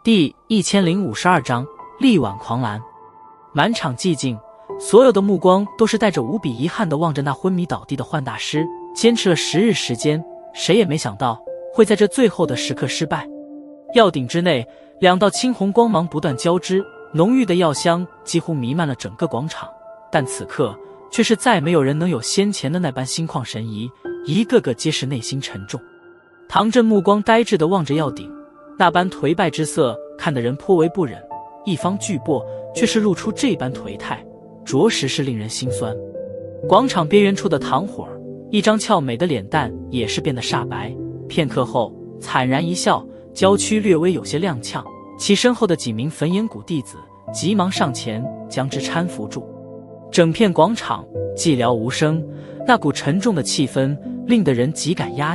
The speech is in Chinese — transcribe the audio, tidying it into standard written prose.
第1052章力挽狂澜。满场寂静，所有的目光都是带着无比遗憾地望着那昏迷倒地的幻大师。坚持了10日时间，谁也没想到会在这最后的时刻失败。药鼎之内，2道青红光芒不断交织，浓郁的药香几乎弥漫了整个广场。但此刻却是再没有人能有先前的那般心旷神怡，一个个皆是内心沉重。唐振目光呆滞地望着药鼎，那般颓败之色看得人颇为不忍，一方巨擘却是露出这般颓态，着实是令人心酸。广场边缘处的唐火儿，一张俏美的脸蛋也是变得煞白，片刻后惨然一笑，娇躯略微有些踉跄，其身后的几名焚炎谷弟子急忙上前将之搀扶住。整片广场寂寥无声，那股沉重的气氛令得人极感压抑。